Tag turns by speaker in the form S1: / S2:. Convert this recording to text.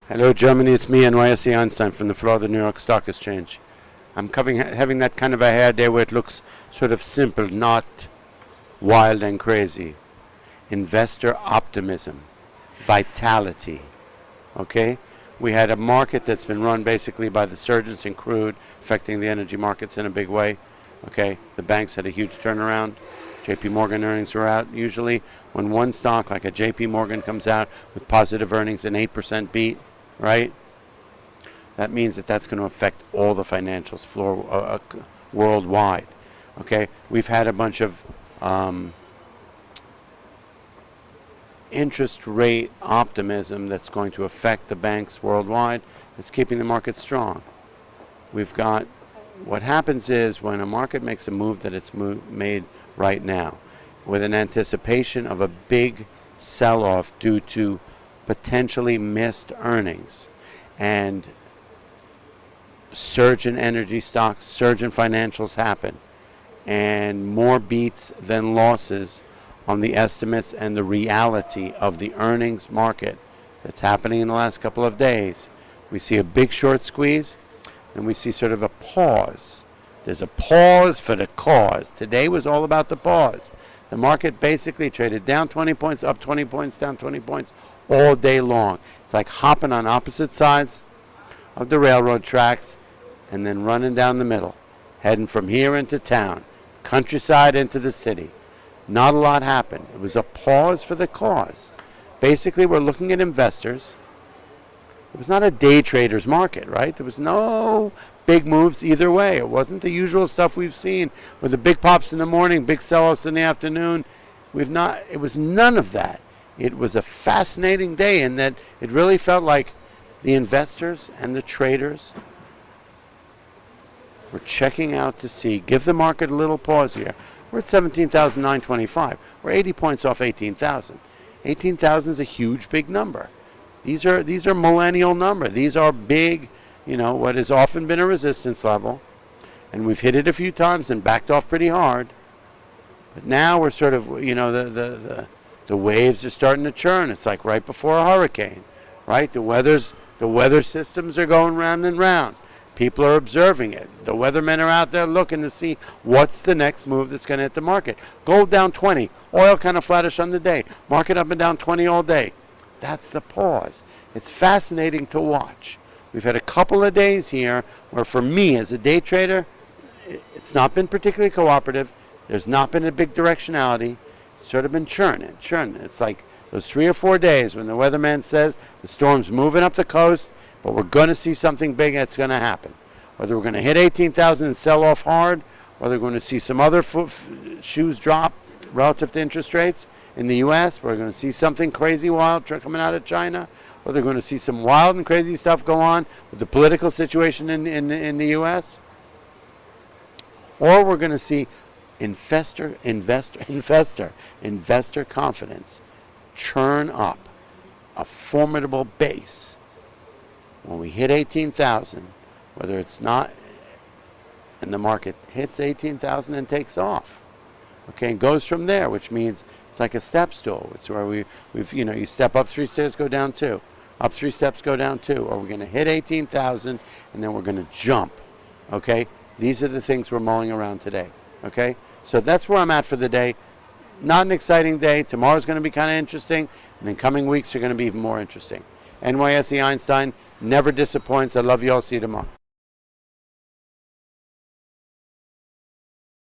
S1: Hello, Germany. It's me, NYSEinstein, from the floor of the New York Stock Exchange. I'm having that kind of a hair day where it looks sort of simple, not wild and crazy. Investor optimism, vitality. Okay? We had a market that's been run basically by the surges in crude, affecting the energy markets in a big way. Okay? The banks had a huge turnaround. JP Morgan earnings were out. Usually when one stock like a JP Morgan comes out with positive earnings, an 8% beat, right? That means that that's going to affect all the financials worldwide. Okay, we've had a bunch of interest rate optimism that's going to affect the banks worldwide. It's keeping the market strong. We've got what happens is when a market makes a move that it's made right now, with an anticipation of a big sell-off due to potentially missed earnings and surge in energy stocks, surge in financials happen, and more beats than losses on the estimates and the reality of the earnings market that's happening in the last couple of days. We see a big short squeeze, and we see sort of a pause. There's a pause for the cause. Today was all about the pause. The market basically traded down 20 points, up 20 points, down 20 points all day long. It's like hopping on opposite sides of the railroad tracks and then running down the middle, heading from here into town, countryside into the city. Not a lot happened. It was a pause for the cause. Basically, we're looking at investors. It was not a day trader's market, right? There was no big moves either way. It wasn't the usual stuff we've seen with the big pops in the morning, big sell-offs in the afternoon. It was none of that. It was a fascinating day in that it really felt like the investors and the traders were checking out to see, give the market a little pause here. We're at 17,925. We're 80 points off 18,000. 18,000 is a huge, big number. These are millennial number. These are big, what has often been a resistance level. And we've hit it a few times and backed off pretty hard. But now we're sort of, the waves are starting to churn. It's like right before a hurricane, right? The weather systems are going round and round. People are observing it. The weathermen are out there looking to see what's the next move that's going to hit the market. Gold down 20. Oil kind of flattish on the day. Market up and down 20 all day. That's the pause. It's fascinating to watch. We've had a couple of days here where for me as a day trader, it's not been particularly cooperative. There's not been a big directionality. It's sort of been churning. It's like those 3 or 4 days when the weatherman says the storm's moving up the coast, but we're going to see something big that's going to happen. Whether we're going to hit 18,000 and sell off hard, whether we're going to see some other shoes drop relative to interest rates in the U.S., we're going to see something crazy wild coming out of China, or they're going to see some wild and crazy stuff go on with the political situation in the U.S., or we're going to see investor confidence churn up a formidable base. When we hit 18,000, whether it's not, and the market hits 18,000 and takes off, okay, and goes from there, which means it's like a step stool. It's where you step up 3 stairs, go down 2, up 3 steps, go down 2. Or we're going to hit 18,000, and then we're going to jump, okay? These are the things we're mulling around today, okay? So that's where I'm at for the day. Not an exciting day. Tomorrow's going to be kind of interesting, and then coming weeks are going to be even more interesting. NYSE Einstein never disappoints. I love you all. See you tomorrow.